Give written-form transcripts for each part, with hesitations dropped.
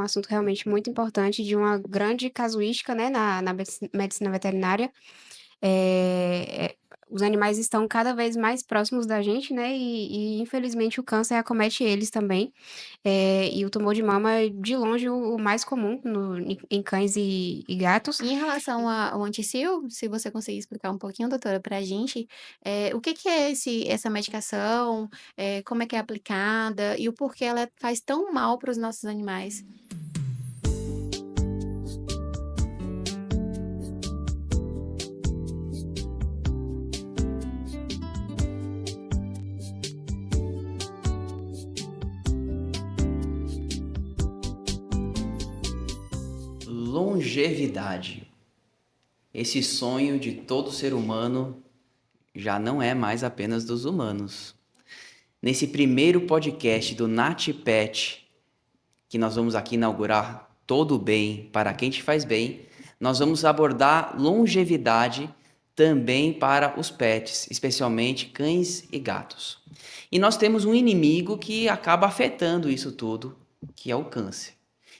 um assunto realmente muito importante, de uma grande casuística, né, na medicina veterinária. Os animais estão cada vez mais próximos da gente, né, e infelizmente o câncer acomete eles também. E o tumor de mama é de longe o mais comum em cães e gatos. E em relação ao Anticil, se você conseguir explicar um pouquinho, doutora, pra gente, o que que é essa medicação, como é que é aplicada e o porquê ela faz tão mal para os nossos animais? Longevidade. Esse sonho de todo ser humano já não é mais apenas dos humanos. Nesse primeiro podcast do NatPet, que nós vamos aqui inaugurar todo o bem para quem te faz bem, nós vamos abordar longevidade também para os pets, especialmente cães e gatos. E nós temos um inimigo que acaba afetando isso tudo, que é o câncer.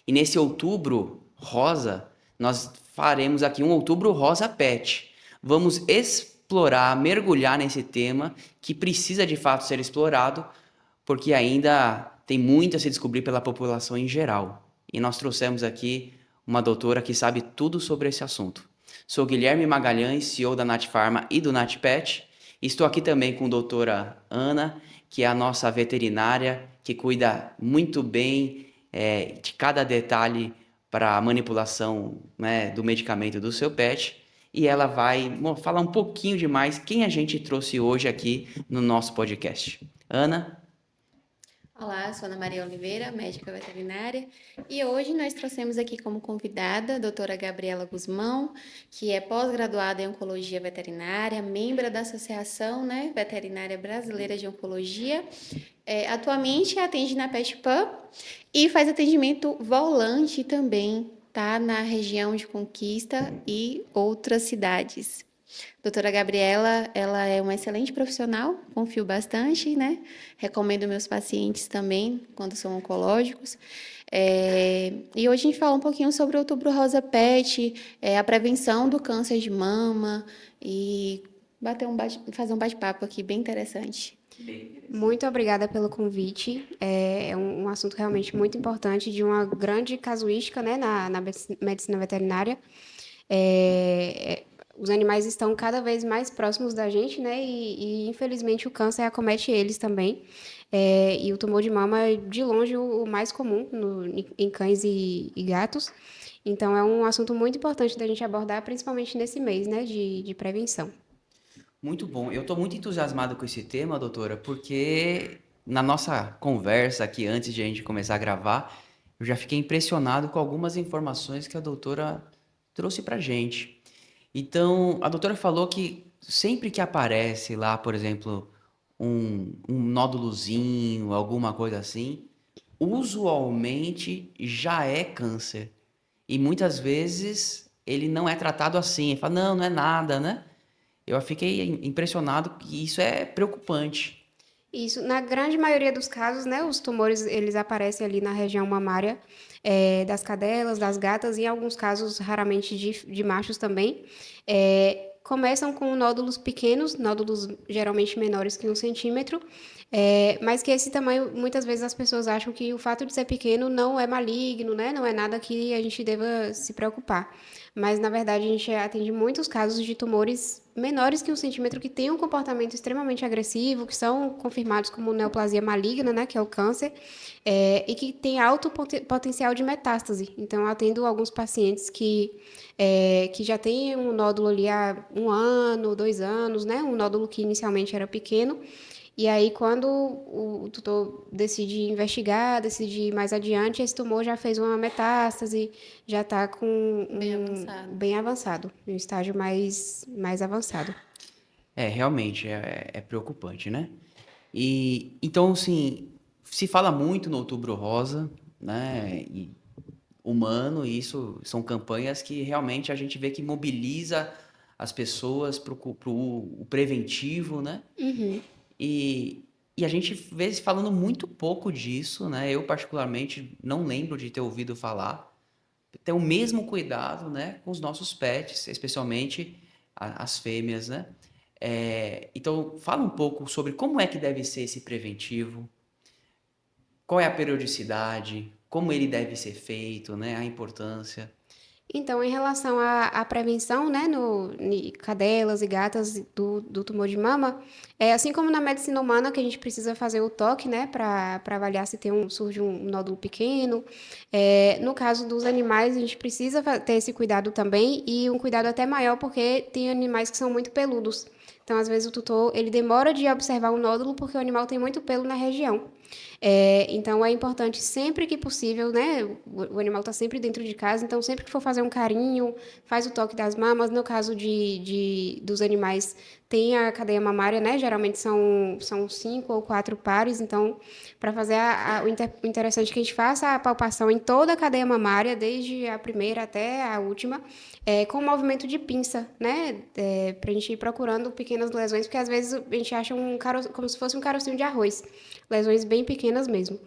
E nesse outubro rosa, nós faremos aqui um outubro rosa pet. Vamos explorar, mergulhar nesse tema que precisa de fato ser explorado, porque ainda tem muito a se descobrir pela população em geral. E nós trouxemos aqui uma doutora que sabe tudo sobre esse assunto. Sou Guilherme Magalhães, CEO da Natfarma e do Natpet. Estou aqui também com a doutora Ana, que é a nossa veterinária, que cuida muito bem de cada detalhe para a manipulação, né, do medicamento do seu pet. E ela vai falar um pouquinho de mais quem a gente trouxe hoje aqui no nosso podcast. Ana? Olá, sou Ana Maria Oliveira, médica veterinária, e hoje nós trouxemos aqui como convidada a doutora Gabriela Guzmão, que é pós-graduada em Oncologia Veterinária, membro da Associação, né, Veterinária Brasileira de Oncologia. Atualmente atende na PetPan e faz atendimento volante também, tá, na região de Conquista e outras cidades. Doutora Gabriela, ela é uma excelente profissional, confio bastante, né? Recomendo meus pacientes também, quando são oncológicos. E hoje a gente fala um pouquinho sobre o Outubro Rosa Pet, a prevenção do câncer de mama e fazer um bate-papo aqui bem interessante. Muito obrigada pelo convite. É um assunto realmente muito importante, de uma grande casuística, né, na medicina veterinária. É, os animais estão cada vez mais próximos da gente, né, e infelizmente o câncer acomete eles também. E o tumor de mama é de longe o mais comum em cães e gatos. Então é um assunto muito importante da gente abordar, principalmente nesse mês, né, de prevenção. Muito bom. Eu estou muito entusiasmado com esse tema, doutora, porque na nossa conversa aqui antes de a gente começar a gravar, eu já fiquei impressionado com algumas informações que a doutora trouxe pra gente. Então, a doutora falou que sempre que aparece lá, por exemplo, um nódulozinho, alguma coisa assim, usualmente já é câncer. E muitas vezes ele não é tratado assim. Ele fala, não, não é nada, né? Eu fiquei impressionado que isso é preocupante. Isso, na grande maioria dos casos, né, os tumores, eles aparecem ali na região mamária, das cadelas, das gatas, e em alguns casos, raramente de machos também. Começam com nódulos pequenos, nódulos geralmente menores que 1 centímetro, mas que esse tamanho, muitas vezes as pessoas acham que o fato de ser pequeno não é maligno, né, não é nada que a gente deva se preocupar. Mas, na verdade, a gente atende muitos casos de tumores menores que 1 centímetro, que têm um comportamento extremamente agressivo, que são confirmados como neoplasia maligna, né, que é o câncer, e que tem alto potencial de metástase. Então, eu atendo alguns pacientes que já têm um nódulo ali há 1 ano, 2 anos, né, um nódulo que inicialmente era pequeno, e aí, quando o tutor decide investigar, decide ir mais adiante, esse tumor já fez uma metástase, já está com Bem avançado. bem avançado, um estágio mais avançado. Realmente é preocupante, né? E então, assim, se fala muito no Outubro Rosa, né? E humano, e isso são campanhas que realmente a gente vê que mobiliza as pessoas para o preventivo, né? Uhum. E a gente vê falando muito pouco disso, né? Eu, particularmente, não lembro de ter ouvido falar. Ter o mesmo cuidado, né, com os nossos pets, especialmente as fêmeas, né? Então, fala um pouco sobre como é que deve ser esse preventivo, qual é a periodicidade, como ele deve ser feito, né? A importância. Então, em relação à prevenção, né, em cadelas e gatas do tumor de mama, assim como na medicina humana, que a gente precisa fazer o toque, né, para avaliar se surge um nódulo pequeno, no caso dos animais, a gente precisa ter esse cuidado também, e um cuidado até maior, porque tem animais que são muito peludos. Então, às vezes, o tutor, ele demora de observar o nódulo, porque o animal tem muito pelo na região. Então é importante sempre que possível, né? O animal está sempre dentro de casa, então sempre que for fazer um carinho, faz o toque das mamas. No caso dos animais, tem a cadeia mamária, né? Geralmente são 5 ou 4 pares, então para fazer o interessante é que a gente faça a palpação em toda a cadeia mamária, desde a primeira até a última, com movimento de pinça, né? Para a gente ir procurando pequenas lesões, porque às vezes a gente acha como se fosse um carocinho de arroz, lesões bem pequenas mesmo.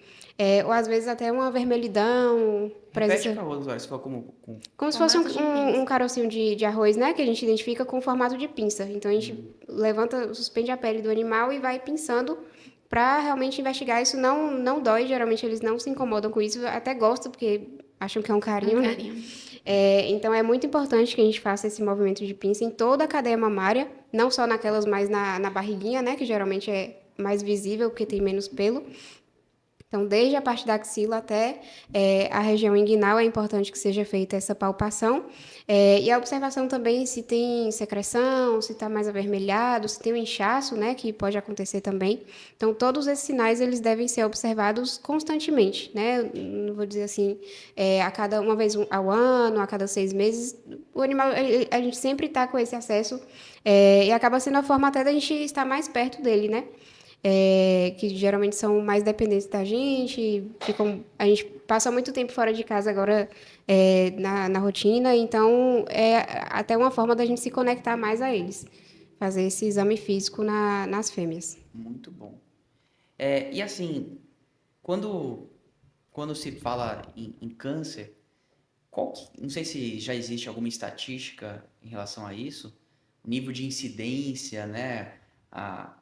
Ou às vezes até uma vermelhidão, Repete, presença. por favor, Zóia, se for como... Como se fosse Formato de um pinça. carocinho de arroz, né? Que a gente identifica com o formato de pinça. Então a gente levanta, suspende a pele do animal e vai pinçando para realmente investigar. Isso não dói, geralmente eles não se incomodam com isso, até gostam, porque acham que é um É um carinho, né? carinho. Então é muito importante que a gente faça esse movimento de pinça em toda a cadeia mamária, não só naquelas mais na barriguinha, né? Que geralmente é mais visível, porque tem menos pelo. Então, desde a parte da axila até a região inguinal, é importante que seja feita essa palpação. E a observação também se tem secreção, se está mais avermelhado, se tem um inchaço, né, que pode acontecer também. Então, todos esses sinais, eles devem ser observados constantemente, né? Não vou dizer assim, a cada uma vez ao ano, a cada 6 meses. O animal, a gente sempre está com esse acesso, e acaba sendo a forma até da gente estar mais perto dele, né? Que geralmente são mais dependentes da gente, a gente passa muito tempo fora de casa agora, na rotina, então é até uma forma da gente se conectar mais a eles, fazer esse exame físico nas fêmeas. Muito bom. E assim, quando, quando se fala em câncer, não sei se já existe alguma estatística em relação a isso, o nível de incidência, né? A,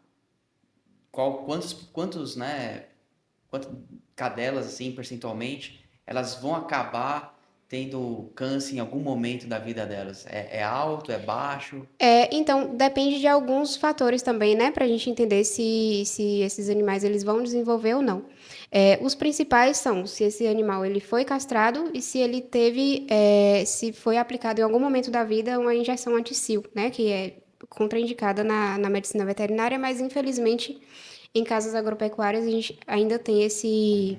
né? Quantas cadelas, assim, percentualmente, elas vão acabar tendo câncer em algum momento da vida delas? É alto, é baixo? Então, depende de alguns fatores também, né, para a gente entender se esses animais eles vão desenvolver ou não. Os principais são se esse animal ele foi castrado e se ele se foi aplicado em algum momento da vida uma injeção anti-sil, né, que é contraindicada na medicina veterinária, mas infelizmente em casas agropecuárias a gente ainda tem esse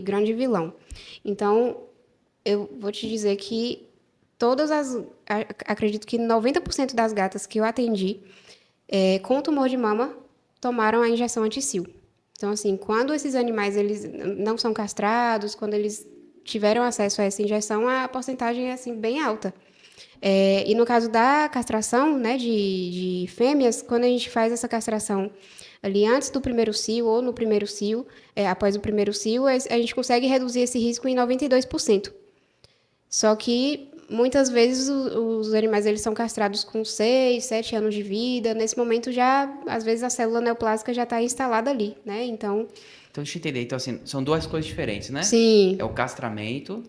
grande vilão. Então, eu vou te dizer que acredito que 90% das gatas que eu atendi com tumor de mama tomaram a injeção anti-sil. Então, assim, quando esses animais eles não são castrados, quando eles tiveram acesso a essa injeção, a porcentagem é assim bem alta. E no caso da castração, né, de fêmeas, quando a gente faz essa castração ali antes do primeiro cio ou no primeiro cio, após o primeiro cio, a gente consegue reduzir esse risco em 92%. Só que muitas vezes os animais eles são castrados com 6, 7 anos de vida. Nesse momento já, às vezes a célula neoplásica já está instalada ali, né? Então, Então, deixa eu entender. Então, assim, são duas coisas diferentes, né? É sim. o castramento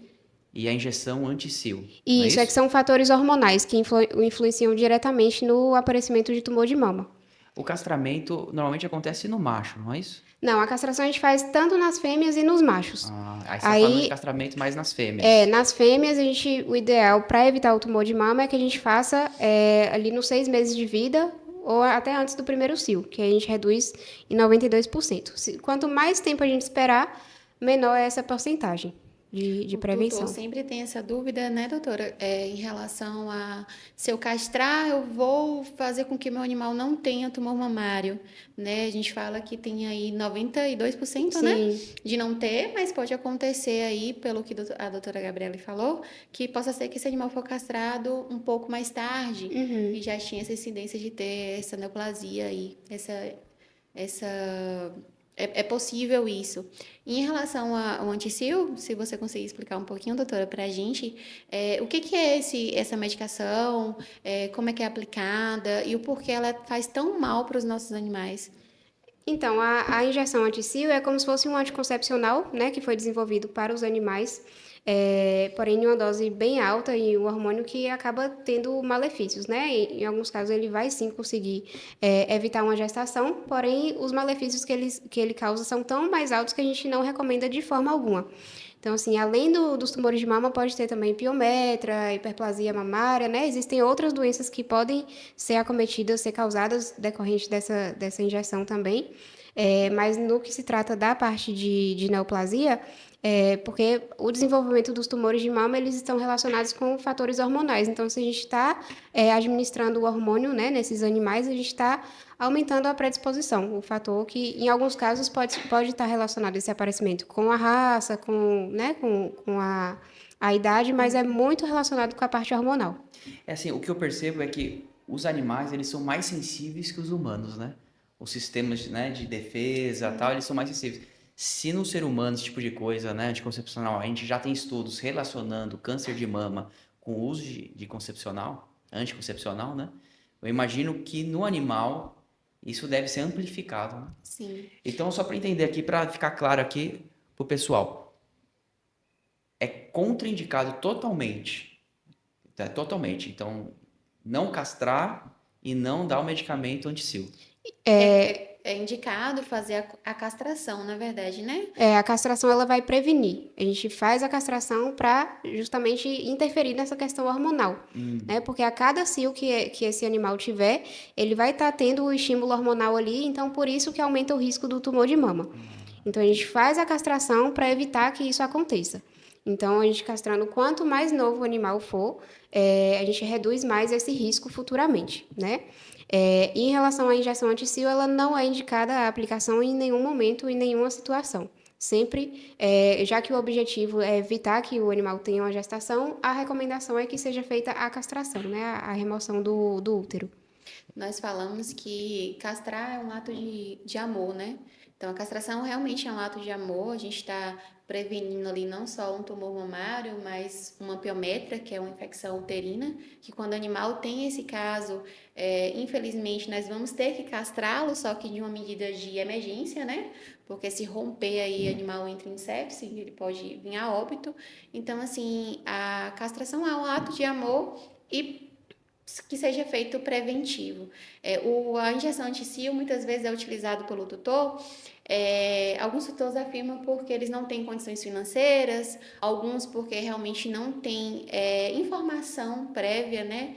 e a injeção anti-sil, não E é isso é que isso? são fatores hormonais que influenciam diretamente no aparecimento de tumor de mama. O castramento normalmente acontece no macho, não é isso? Não, a castração a gente faz tanto nas fêmeas e nos machos. Aí você está falando de Aí, castramento mais nas fêmeas. nas fêmeas, o ideal para evitar o tumor de mama é que a gente faça ali nos 6 meses de vida ou até antes do primeiro cio, que a gente reduz em 92%. Quanto mais tempo a gente esperar, menor é essa porcentagem de O tutor prevenção. sempre tem essa dúvida, né, doutora? Em relação a se eu castrar, eu vou fazer com que meu animal não tenha tumor mamário, né? A gente fala que tem aí 92%, né, Sim. de não ter, mas pode acontecer aí, pelo que a doutora Gabriele falou, que possa ser que esse animal for castrado um pouco mais tarde Uhum. e já tinha essa incidência de ter essa neoplasia aí, essa é possível isso. E em relação ao anticil, se você conseguir explicar um pouquinho, doutora, para a gente, o que é essa medicação, como é que é aplicada e o porquê ela faz tão mal para os nossos animais? Então, a injeção anti-cio é como se fosse um anticoncepcional, né, que foi desenvolvido para os animais, porém em uma dose bem alta e um hormônio que acaba tendo malefícios, né? Em alguns casos ele vai sim conseguir evitar uma gestação, porém os malefícios que ele causa são tão mais altos que a gente não recomenda de forma alguma. Então, assim, além dos tumores de mama, pode ter também piometra, hiperplasia mamária, né? Existem outras doenças que podem ser acometidas, ser causadas decorrente dessa injeção também. Mas no que se trata da parte de neoplasia, porque o desenvolvimento dos tumores de mama, eles estão relacionados com fatores hormonais. Então, se a gente está administrando o hormônio, né, nesses animais, a gente está aumentando a predisposição, o fator que, em alguns casos, pode estar relacionado esse aparecimento com a raça, né, com a idade, mas é muito relacionado com a parte hormonal. É assim, o que eu percebo é que os animais, eles são mais sensíveis que os humanos, né? Os sistemas, né, de defesa, tal, eles são mais sensíveis. Se no ser humano esse tipo de coisa, né, anticoncepcional, a gente já tem estudos relacionando câncer de mama com o uso de anticoncepcional, né? Eu imagino que no animal isso deve ser amplificado, né? Sim. Então, só para entender aqui, para ficar claro aqui pro pessoal, é contraindicado totalmente, tá? Totalmente. Então, não castrar e não dar o medicamento anti-sil. É indicado fazer a castração, na verdade, né? A castração ela vai prevenir. A gente faz a castração para justamente interferir nessa questão hormonal, né? Porque a cada cio que esse animal tiver, ele vai estar tendo o estímulo hormonal ali, então por isso que aumenta o risco do tumor de mama. Então a gente faz a castração para evitar que isso aconteça. Então a gente castrando, quanto mais novo o animal for, a gente reduz mais esse risco futuramente, né? Em relação à injeção anti-cio, ela não é indicada a aplicação em nenhum momento, em nenhuma situação. Sempre, já que o objetivo é evitar que o animal tenha uma gestação, a recomendação é que seja feita a castração, né? A remoção do útero. Nós falamos que castrar é um ato de amor, né? Então, a castração realmente é um ato de amor. A gente está prevenindo ali não só um tumor mamário, mas uma piometra, que é uma infecção uterina, que quando o animal tem esse caso, infelizmente, nós vamos ter que castrá-lo, só que de uma medida de emergência, né? Porque se romper aí, o animal entra em sepse, ele pode vir a óbito. Então, assim, a castração é um ato de amor e que seja feito preventivo. A injeção anti-cio muitas vezes é utilizado pelo tutor. Alguns tutores afirmam porque eles não têm condições financeiras, alguns porque realmente não têm informação prévia, né?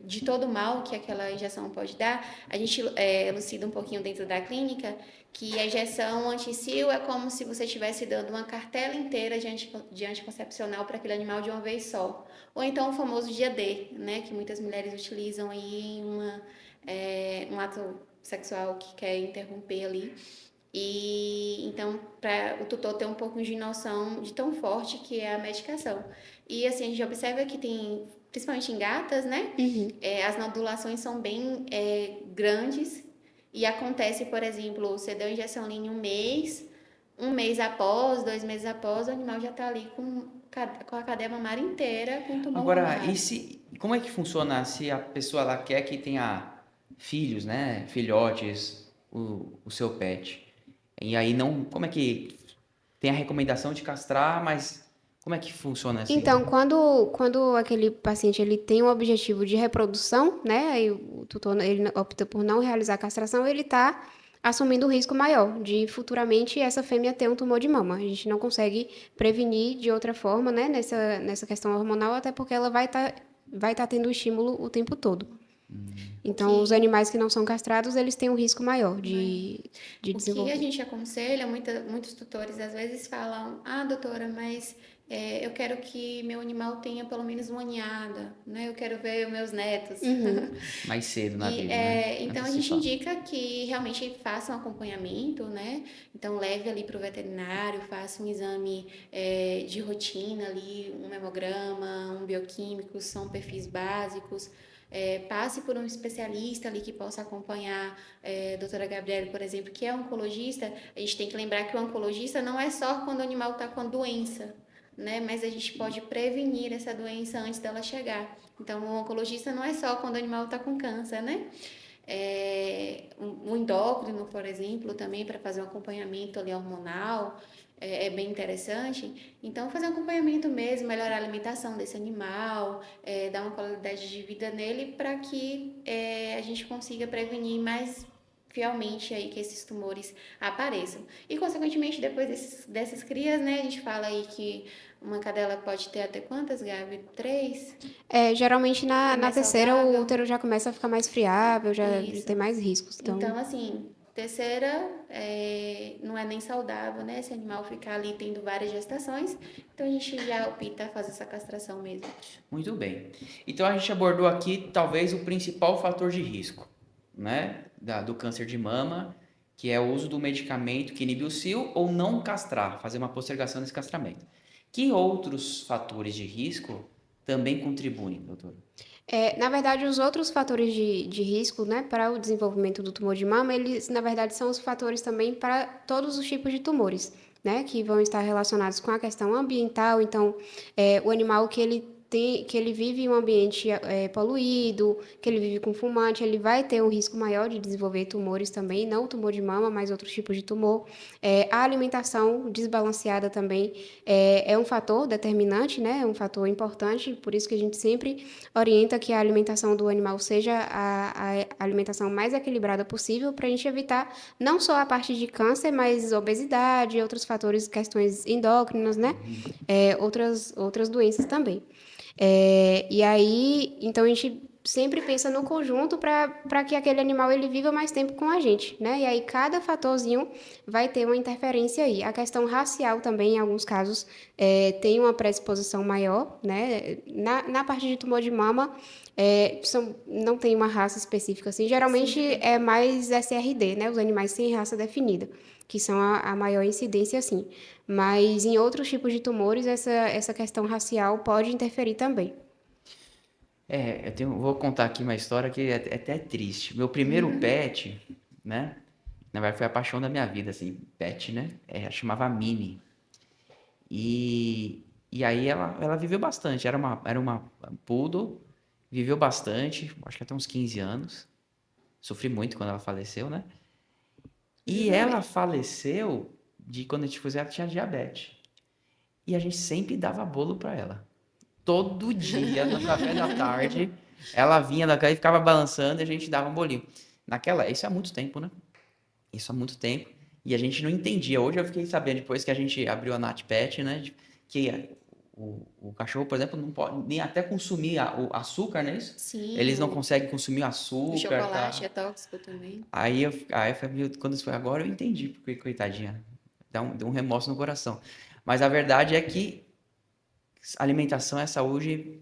De todo o mal que aquela injeção pode dar. A gente elucida um pouquinho dentro da clínica que a injeção anti-cio é como se você estivesse dando uma cartela inteira de anticoncepcional para aquele animal de uma vez só. Ou então o famoso dia D, né, que muitas mulheres utilizam aí em um ato sexual que quer interromper ali. E então, para o tutor ter um pouco de noção de tão forte que é a medicação. E assim, a gente observa que tem, principalmente em gatas, né, as nodulações são bem grandes e acontece, por exemplo, você deu injeção ali em um mês após, 2 meses após, o animal já está ali com a cadeia mamária inteira com tumor Agora, mamário. como é que funciona se a pessoa ela quer que tenha filhos, né, filhotes, o seu pet? E aí não, como é que tem a recomendação de castrar, mas como é que funciona assim? Então, quando aquele paciente ele tem um objetivo de reprodução, né, aí o tutor ele opta por não realizar a castração, ele está assumindo o risco maior de futuramente essa fêmea ter um tumor de mama. A gente não consegue prevenir de outra forma, né, nessa questão hormonal, até porque ela vai tá tendo estímulo o tempo todo. O Então, os que animais que não são castrados, eles têm um risco maior Maior. de O que a desenvolver. gente aconselha, muitos tutores às vezes falam: ah, doutora, mas eu quero que meu animal tenha pelo menos uma ninhada, né? Eu quero ver meus netos. Mais cedo na E, vida, né? então a gente Antecipar. indica que realmente faça um acompanhamento, né? Então leve ali para o veterinário, faça um exame de rotina ali, um hemograma, um bioquímico, são perfis básicos. passe por um especialista ali que possa acompanhar a doutora Gabriela, por exemplo, que é oncologista. A gente tem que lembrar que o oncologista não é só quando o animal está com a doença, né? Mas a gente pode prevenir essa doença antes dela chegar. Então, o oncologista não é só quando o animal está com câncer, né? Um endócrino, por exemplo, também para fazer um acompanhamento ali hormonal, é bem interessante. Então, fazer um acompanhamento mesmo, melhorar a alimentação desse animal, dar uma qualidade de vida nele para que a gente consiga prevenir mais fielmente aí que esses tumores apareçam. E, consequentemente, depois dessas crias, né, a gente fala aí que uma cadela pode ter até quantas, Gabi? 3? Geralmente É na mais terceira o saudável? útero já começa a ficar mais friável, já Isso. tem mais riscos. Então, Então, assim, terceira não é nem saudável, né? Esse animal ficar ali tendo várias gestações. Então, a gente já opta fazer essa castração mesmo. Muito bem. Então a gente abordou aqui talvez o principal fator de risco, né, do câncer de mama, que é o uso do medicamento que inibe o cio ou não castrar, fazer uma postergação desse castramento. Que outros fatores de risco também contribuem, doutor? na verdade, os outros fatores de risco, né, para o desenvolvimento do tumor de mama, eles, na verdade, são os fatores também para todos os tipos de tumores, né, que vão estar relacionados com a questão ambiental. Então, o animal que ele vive em um ambiente poluído, que ele vive com fumante, ele vai ter um risco maior de desenvolver tumores também, não o tumor de mama, mas outros tipos de tumor. A alimentação desbalanceada também é um fator determinante, né, é um fator importante, por isso que a gente sempre orienta que a alimentação do animal seja a alimentação mais equilibrada possível para a gente evitar não só a parte de câncer, mas obesidade, outros fatores, questões endócrinas, né? Outras doenças também. E aí, então a gente sempre pensa no conjunto para que aquele animal ele viva mais tempo com a gente, né? E aí cada fatorzinho vai ter uma interferência aí. A questão racial também, em alguns casos, tem uma predisposição maior, né? Na parte de tumor de mama, não tem uma raça específica assim. Geralmente Sim. é mais SRD, né? Os animais sem raça definida, que são a maior incidência, assim. Mas em outros tipos de tumores, essa questão racial pode interferir também. Vou contar aqui uma história que é até triste. Meu primeiro pet, né? Na verdade foi a paixão da minha vida, assim, pet, né? Chamava Minnie. E aí ela viveu bastante. Era uma poodle, viveu bastante, acho que até uns 15 anos. Sofri muito quando ela faleceu, né? E Viva ela bem. faleceu de quando a gente foi, ela tinha diabetes. E a gente sempre dava bolo pra ela. Todo dia, no café da tarde, ela vinha da casa e ficava balançando e a gente dava um bolinho. Isso há muito tempo, né? Isso há muito tempo. E a gente não entendia. Hoje eu fiquei sabendo, depois que a gente abriu a Nat Pet, né? Que o cachorro, por exemplo, não pode nem até consumir o açúcar, não é isso? Sim, Eles não o conseguem consumir O açúcar, chocolate tá? é tóxico também. Aí quando isso foi agora, eu entendi, porque, coitadinha, deu um remorso no coração. Mas a verdade é que alimentação é saúde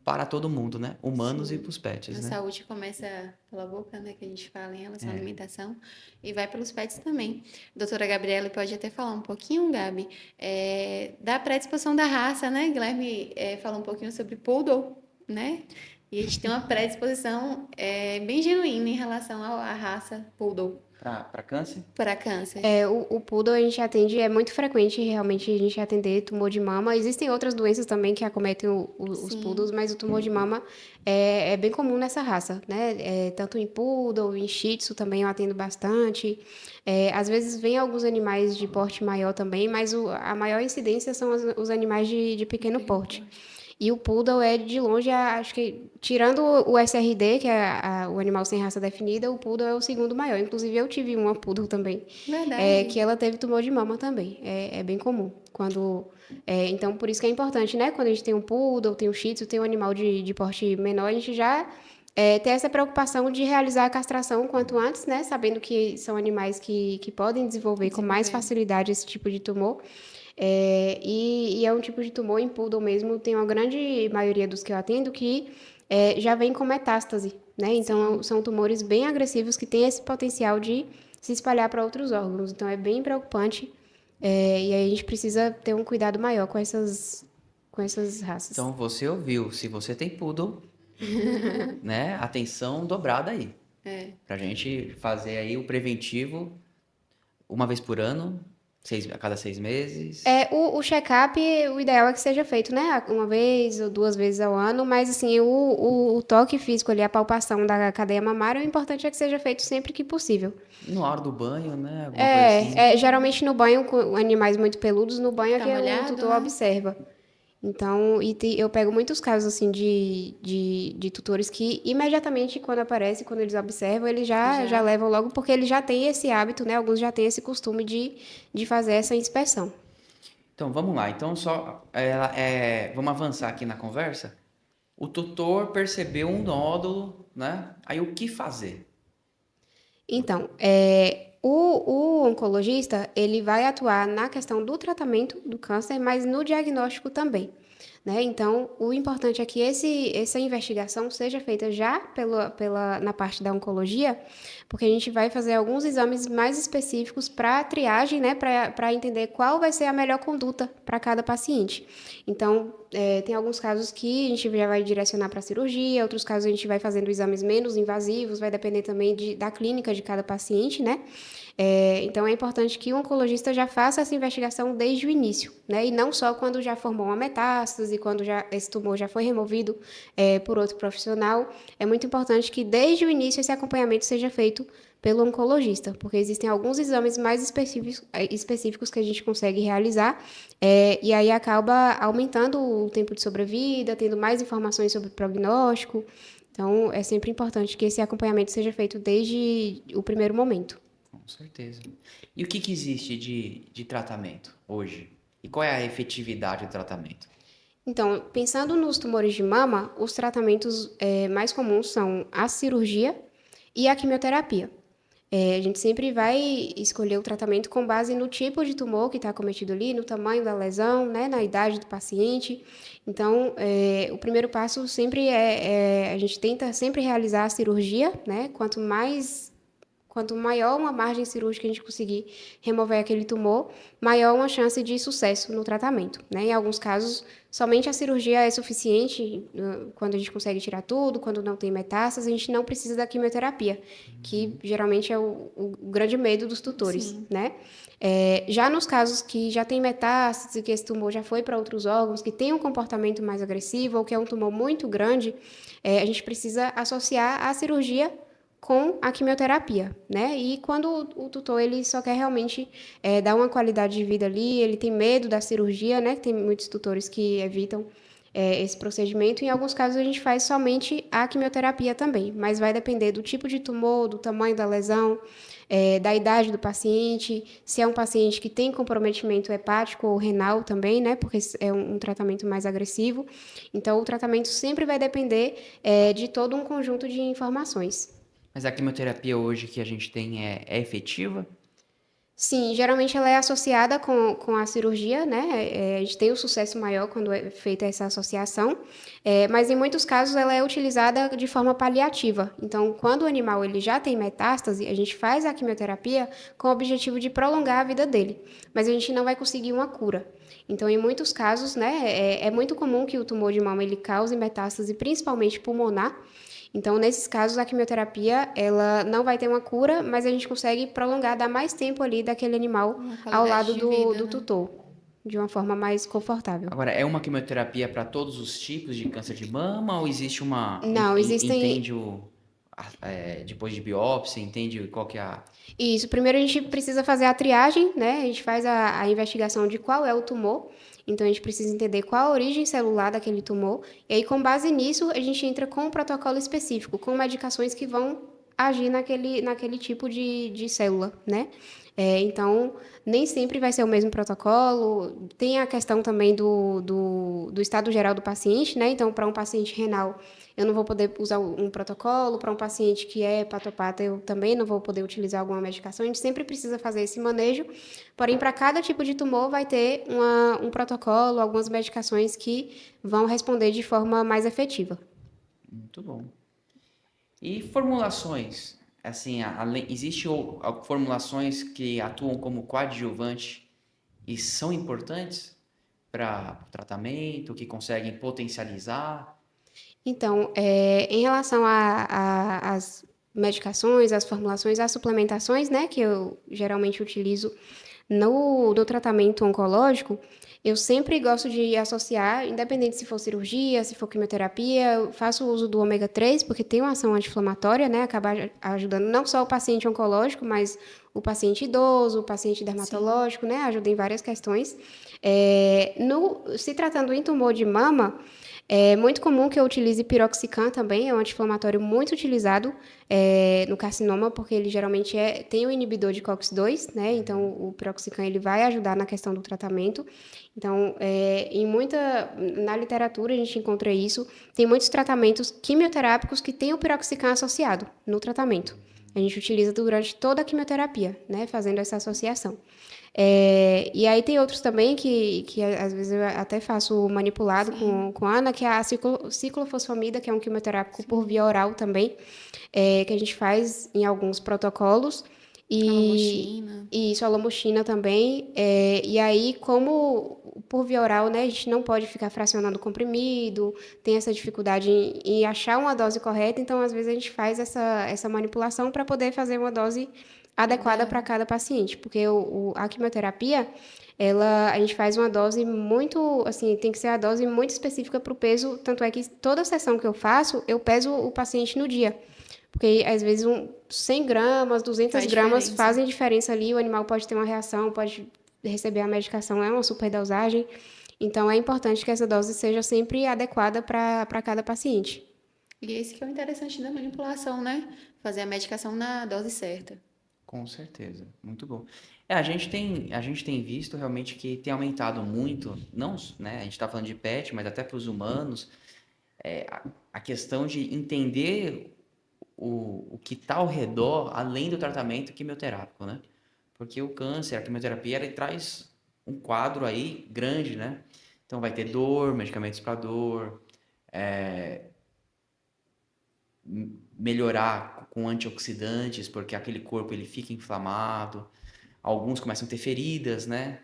para todo mundo, né? Humanos e Sim. para os pets, A né? saúde começa pela boca, né, que a gente fala em relação à alimentação, e vai pelos pets também. Doutora Gabriela pode até falar um pouquinho, Gabi, da predisposição da raça, né? Guilherme falou um pouquinho sobre Poodle, né? E a gente tem uma predisposição bem genuína em relação à raça Poodle Para câncer? para câncer. O poodle a gente atende, é muito frequente realmente a gente atender tumor de mama. Existem outras doenças também que acometem os poodles, Sim, mas o tumor de mama é bem comum nessa raça, né? Tanto em poodle, em shih tzu também eu atendo bastante. Às vezes vem alguns animais de porte maior também, mas a maior incidência são os animais de pequeno pequeno porte. porte. E o poodle é de longe, acho que, tirando o SRD, que é o animal sem raça definida, o poodle é o segundo maior. Inclusive, eu tive uma poodle também, que Verdade. ela teve tumor de mama também. É bem comum. Então, por isso que é importante, né? Quando a gente tem um poodle, tem um shih tzu, tem um animal de porte menor, a gente já ter essa preocupação de realizar a castração o quanto antes, né? Sabendo que são animais que podem desenvolver com mais Desenvolver. facilidade esse tipo de tumor. E é um tipo de tumor em poodle mesmo, tem uma grande maioria dos que eu atendo que já vem com metástase, né? Então, Sim. são tumores bem agressivos que têm esse potencial de se espalhar para outros órgãos. Então, é bem preocupante. E aí a gente precisa ter um cuidado maior com essas raças. Então você ouviu, se você tem poodle, né? Atenção dobrada aí. É. Pra gente fazer aí o preventivo uma vez por ano, a cada 6 meses. O check-up, o ideal é que seja feito, né? Uma vez ou duas vezes ao ano, mas assim, o toque físico ali, a palpação da cadeia mamária, o importante é que seja feito sempre que possível. Na hora do banho, né? Alguma coisa assim. Geralmente no banho, com animais muito peludos, no banho é Tá que o molhado, tutor né? observa. Então, eu pego muitos casos, assim, de tutores que imediatamente, quando aparece, quando eles observam, eles já Já. levam logo, porque eles já têm esse hábito, né? Alguns já têm esse costume de fazer essa inspeção. Então, vamos lá. Então, vamos avançar aqui na conversa. O tutor percebeu um nódulo, né? Aí o que fazer? Então, o oncologista, ele vai atuar na questão do tratamento do câncer, mas no diagnóstico também, né? Então, o importante é que essa investigação seja feita já na parte da oncologia, porque a gente vai fazer alguns exames mais específicos para triagem, né? Para entender qual vai ser a melhor conduta para cada paciente. Então, tem alguns casos que a gente já vai direcionar para cirurgia, outros casos a gente vai fazendo exames menos invasivos, vai depender também da clínica de cada paciente, né? Então é importante que o oncologista já faça essa investigação desde o início, né? E não só quando já formou uma metástase, quando esse tumor já foi removido por outro profissional. É muito importante que desde o início esse acompanhamento seja feito pelo oncologista, porque existem alguns exames mais específicos que a gente consegue realizar, e aí acaba aumentando o tempo de sobrevida, tendo mais informações sobre o prognóstico. Então, é sempre importante que esse acompanhamento seja feito desde o primeiro momento. Com certeza. E o que existe de tratamento hoje? E qual é a efetividade do tratamento? Então, pensando nos tumores de mama, os tratamentos mais comuns são a cirurgia e a quimioterapia. A gente sempre vai escolher o tratamento com base no tipo de tumor que está cometido ali, no tamanho da lesão, né, na idade do paciente. Então, o primeiro passo sempre a gente tenta sempre realizar a cirurgia, né? Quanto maior uma margem cirúrgica a gente conseguir remover aquele tumor, maior uma chance de sucesso no tratamento, né? Em alguns casos, somente a cirurgia é suficiente, quando a gente consegue tirar tudo, quando não tem metástase, a gente não precisa da quimioterapia, que geralmente é o grande medo dos tutores, Sim. né? Já nos casos que já tem metástase, que esse tumor já foi para outros órgãos, que tem um comportamento mais agressivo ou que é um tumor muito grande, a gente precisa associar a cirurgia com a quimioterapia, né? E quando o tutor ele só quer realmente dar uma qualidade de vida ali, ele tem medo da cirurgia, né? Tem muitos tutores que evitam esse procedimento. Em alguns casos a gente faz somente a quimioterapia também, mas vai depender do tipo de tumor, do tamanho da lesão, da idade do paciente, se é um paciente que tem comprometimento hepático ou renal também, né? Porque é um tratamento mais agressivo. Então o tratamento sempre vai depender de todo um conjunto de informações. Mas a quimioterapia hoje que a gente tem é efetiva? Sim, geralmente ela é associada com a cirurgia, né? A gente tem um sucesso maior quando é feita essa associação, mas em muitos casos ela é utilizada de forma paliativa. Então, quando o animal ele já tem metástase, a gente faz a quimioterapia com o objetivo de prolongar a vida dele, mas a gente não vai conseguir uma cura. Então, em muitos casos, né, é muito comum que o tumor de mama ele cause metástase, principalmente pulmonar. Então, nesses casos, a quimioterapia, ela não vai ter uma cura, mas a gente consegue prolongar, dar mais tempo ali daquele animal Uma ao qualidade lado de vida, do né? tutor, de uma forma mais confortável. Agora, é uma quimioterapia para todos os tipos de câncer de mama ou existe Não, existem. entende depois de biópsia, entende qual que é a... Isso, primeiro a gente precisa fazer a triagem, né? A gente faz a investigação de qual é o tumor. Então, a gente precisa entender qual a origem celular daquele tumor. E aí, com base nisso, a gente entra com um protocolo específico, com medicações que vão agir naquele tipo de célula, né? Então, nem sempre vai ser o mesmo protocolo. Tem a questão também do estado geral do paciente, né? Então, para um paciente renal, eu não vou poder usar um protocolo. Para um paciente que é hepatopata, eu também não vou poder utilizar alguma medicação. A gente sempre precisa fazer esse manejo. Porém, para cada tipo de tumor, vai ter um protocolo, algumas medicações que vão responder de forma mais efetiva. Muito bom. E formulações? Assim, existe formulações que atuam como coadjuvante e são importantes para o tratamento, que conseguem potencializar? Então, em relação às medicações, às formulações, às suplementações, né, que eu geralmente utilizo no tratamento oncológico, eu sempre gosto de associar, independente se for cirurgia, se for quimioterapia, eu faço uso do ômega 3, porque tem uma ação anti-inflamatória, né? Acaba ajudando não só o paciente oncológico, mas o paciente idoso, o paciente Sim. dermatológico, né? Ajuda em várias questões. Se tratando em tumor de mama, é muito comum que eu utilize piroxicam também, é um anti-inflamatório muito utilizado no carcinoma, porque ele geralmente tem um inibidor de COX-2, né? Então, o piroxicam ele vai ajudar na questão do tratamento. Então, na literatura a gente encontra isso. Tem muitos tratamentos quimioterápicos que têm o piroxicam associado no tratamento. A gente utiliza durante toda a quimioterapia, né? Fazendo essa associação. E aí tem outros também que às vezes eu até faço manipulado Sim. com a Ana, que é a ciclofosfamida, que é um quimioterápico por Sim. via oral também, que a gente faz em alguns protocolos. A E, Lamoxina. e isso, a lamoxina também. E aí, como por via oral, né, a gente não pode ficar fracionando o comprimido, tem essa dificuldade em achar uma dose correta, então às vezes a gente faz essa manipulação para poder fazer uma dose adequada para Ideal. cada paciente, porque a quimioterapia, a gente faz uma dose muito, assim, tem que ser a dose muito específica para o peso, tanto é que toda sessão que eu faço, eu peso o paciente no dia, porque às vezes 100 gramas, 200 Faz gramas diferença. fazem diferença ali, o animal pode ter uma reação, pode receber a medicação, é uma superdosagem, então é importante que essa dose seja sempre adequada para cada paciente. E esse que é o interessante da manipulação, né? Fazer a medicação na dose certa. Com certeza, muito bom. A gente tem visto realmente que tem aumentado muito, não, né, a gente está falando de pet, mas até para os humanos, a questão de entender o que está ao redor, além do tratamento quimioterápico, né? Porque o câncer, a quimioterapia, ele traz um quadro aí grande, né? Então vai ter dor, medicamentos para dor, melhorar com antioxidantes, porque aquele corpo ele fica inflamado. Alguns começam a ter feridas, né?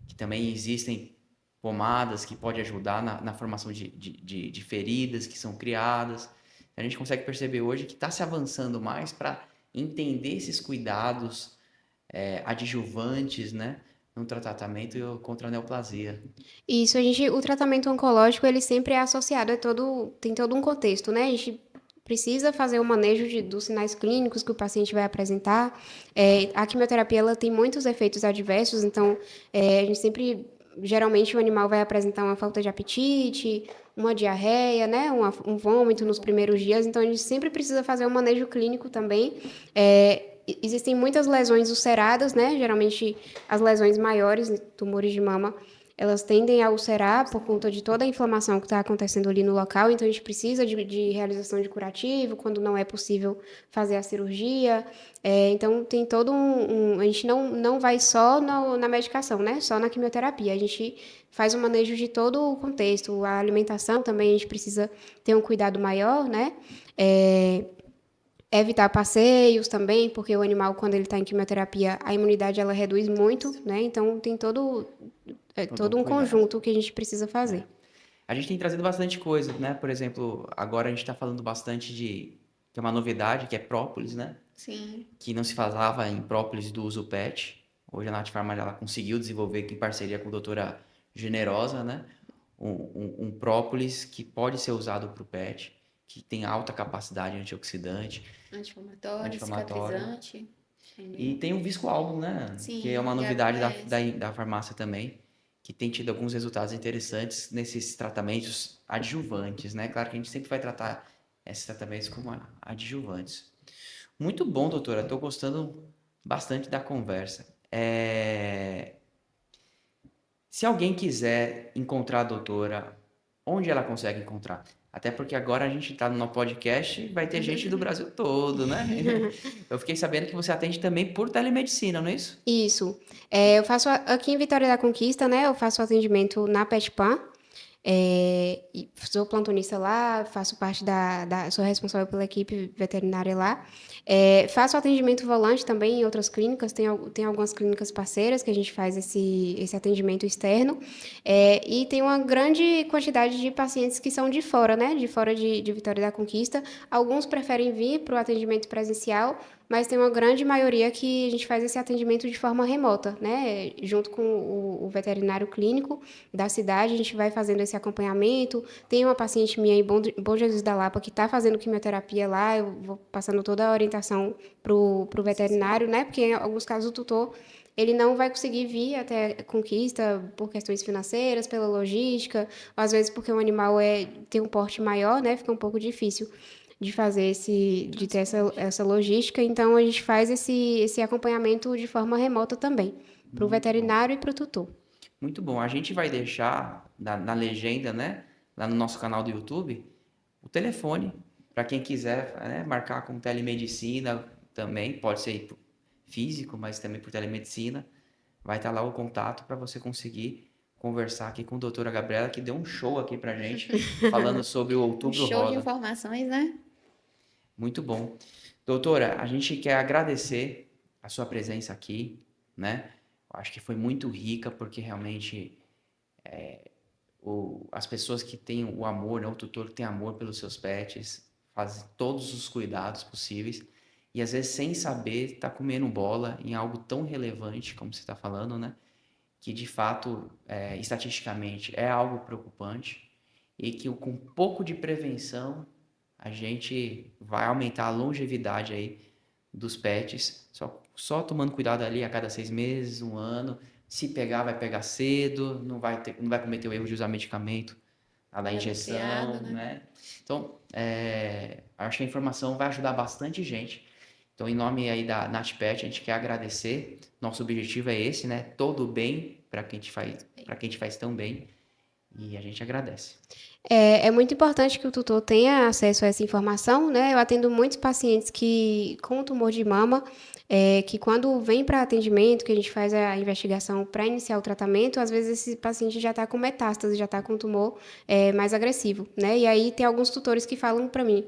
Que também existem pomadas que podem ajudar na formação de feridas que são criadas. A gente consegue perceber hoje que está se avançando mais para entender esses cuidados adjuvantes, né? No tratamento contra a neoplasia. Isso, o tratamento oncológico, ele sempre é associado, tem todo um contexto, né? A gente precisa fazer o manejo dos sinais clínicos que o paciente vai apresentar. A quimioterapia, ela tem muitos efeitos adversos, então, a gente sempre, geralmente, o animal vai apresentar uma falta de apetite, uma diarreia, né? Um vômito nos primeiros dias, então a gente sempre precisa fazer um manejo clínico também. Existem muitas lesões ulceradas, né? Geralmente, as lesões maiores, tumores de mama, elas tendem a ulcerar por conta de toda a inflamação que está acontecendo ali no local, então a gente precisa de realização de curativo, quando não é possível fazer a cirurgia. Então tem a gente não vai só na medicação, né? Só na quimioterapia. A gente faz o manejo de todo o contexto. A alimentação também a gente precisa ter um cuidado maior, né? É, Evitar passeios também, porque o animal, quando ele está em quimioterapia, a imunidade ela reduz muito, Isso. né? Então tem Todo um todo um cuidado. conjunto que a gente precisa fazer. A gente tem trazido bastante coisa, né? Por exemplo, agora a gente está falando bastante de uma novidade, que é própolis, né? Sim. Que não se falava em própolis do uso PET. Hoje a Nath Pharma ela conseguiu desenvolver em parceria com a doutora Generosa, né? Um própolis que pode ser usado para o PET, que tem alta capacidade antioxidante, Anti-inflamatório, anti-inflamatório. cicatrizante. E Entendeu? tem o viscoálbum, né? Que é Sim, uma ligado com novidade essa. da farmácia também, que tem tido alguns resultados interessantes nesses tratamentos adjuvantes, né? Claro que a gente sempre vai tratar esses tratamentos como adjuvantes. Muito bom, doutora. Estou gostando bastante da conversa. Se alguém quiser encontrar a doutora, onde ela consegue encontrar? Até porque agora a gente está no podcast e vai ter gente do Brasil todo, né? Eu fiquei sabendo que você atende também por telemedicina, não é isso? Isso. Eu faço aqui em Vitória da Conquista, né? Eu faço atendimento na PetPan. E sou plantonista lá, faço parte sou responsável pela equipe veterinária lá. Faço atendimento volante também em outras clínicas, tem algumas clínicas parceiras que a gente faz esse atendimento externo. E tem uma grande quantidade de pacientes que são de fora, né? De fora de Vitória da Conquista. Alguns preferem vir para o atendimento presencial, mas tem uma grande maioria que a gente faz esse atendimento de forma remota, né? Junto com o veterinário clínico da cidade, a gente vai fazendo esse acompanhamento. Tem uma paciente minha em Bom Jesus da Lapa que está fazendo quimioterapia lá, eu vou passando toda a orientação pro veterinário, né? Porque em alguns casos o tutor ele não vai conseguir vir até Conquista por questões financeiras, pela logística, ou às vezes porque o animal tem um porte maior, né? Fica um pouco difícil de fazer de ter essa logística. Então, a gente faz esse acompanhamento de forma remota também, para o Muito bom. veterinário e para o tutor. Muito bom. A gente vai deixar na legenda, né? Lá no nosso canal do YouTube, o telefone, para quem quiser, né, marcar com telemedicina também, pode ser físico, mas também por telemedicina. Vai estar lá o contato para você conseguir conversar aqui com a doutora Gabriela, que deu um show aqui pra gente, falando sobre o Um Outubro show de Rosa. informações, né? Muito bom. Doutora, a gente quer agradecer a sua presença aqui, né? Eu acho que foi muito rica, porque realmente as pessoas que têm o amor, né? O tutor que tem amor pelos seus pets, faz todos os cuidados possíveis, e às vezes sem saber, tá comendo bola em algo tão relevante, como você está falando, né? Que de fato, estatisticamente, é algo preocupante, e que com um pouco de prevenção a gente vai aumentar a longevidade aí dos pets, só tomando cuidado ali a cada 6 meses, um ano. Se pegar, vai pegar cedo, não vai cometer o erro de usar medicamento, a da injeção, Inapropriado, né? né? Então, acho que a informação vai ajudar bastante gente. Então, em nome aí da NatPet, a gente quer agradecer. Nosso objetivo é esse, né? Todo bem para quem te faz tão bem. E a gente agradece. É muito importante que o tutor tenha acesso a essa informação, né? Eu atendo muitos pacientes com tumor de mama, que quando vem para atendimento, que a gente faz a investigação para iniciar o tratamento, às vezes esse paciente já está com metástase, já está com tumor mais agressivo, né? E aí tem alguns tutores que falam para mim,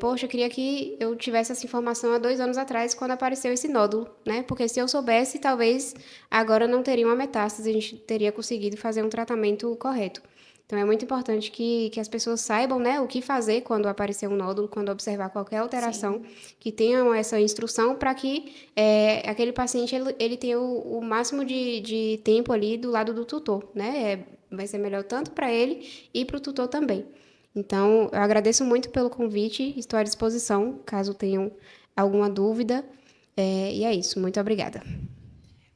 poxa, eu queria que eu tivesse essa informação há 2 anos atrás, quando apareceu esse nódulo, né? Porque se eu soubesse, talvez agora não teria uma metástase, a gente teria conseguido fazer um tratamento correto. Então, é muito importante que as pessoas saibam, né, o que fazer quando aparecer um nódulo, quando observar qualquer alteração, que tenham essa instrução para que aquele paciente ele tenha o máximo de tempo ali do lado do tutor, né? Vai ser melhor tanto para ele e para o tutor também. Então, eu agradeço muito pelo convite, estou à disposição, caso tenham alguma dúvida. E é isso, muito obrigada.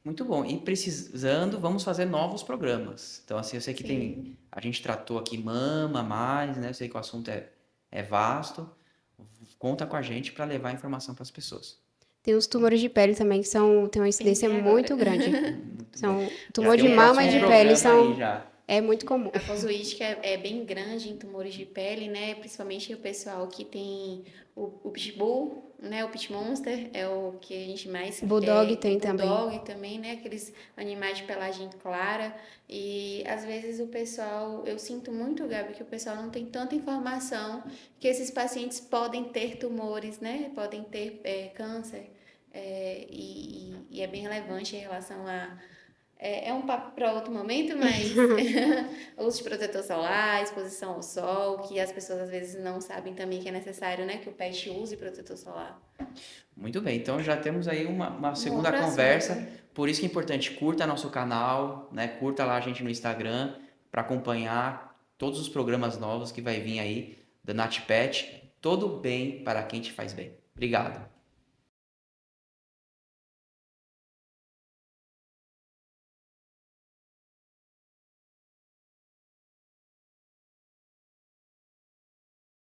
Muito bom. E precisando, vamos fazer novos programas. Então, assim, eu sei que a gente tratou aqui mama mais, né? Eu sei que o assunto é vasto. Conta com a gente para levar informação para as pessoas. Tem os tumores de pele também, que têm uma incidência Pensei agora. muito grande. Muito bom. São Já tumor tem de um mama e próximo de programa pele aí já. é muito comum. A consuística é bem grande em tumores de pele, né? Principalmente o pessoal que tem o pitbull, né? O pit monster é o que a gente mais Bulldog o tem também. bulldog também, né? Aqueles animais de pelagem clara. E às vezes o pessoal, eu sinto muito, Gabi, que o pessoal não tem tanta informação que esses pacientes podem ter tumores, né? Podem ter câncer. E é bem relevante em relação a é um papo para outro momento, mas uso de protetor solar, exposição ao sol, que as pessoas às vezes não sabem também que é necessário, né? Que o pet use protetor solar. Muito bem. Então, já temos aí uma segunda outro conversa. assunto. Por isso que é importante, curta nosso canal, né? Curta lá a gente no Instagram para acompanhar todos os programas novos que vai vir aí da NatPet. Todo bem para quem te faz bem. Obrigado.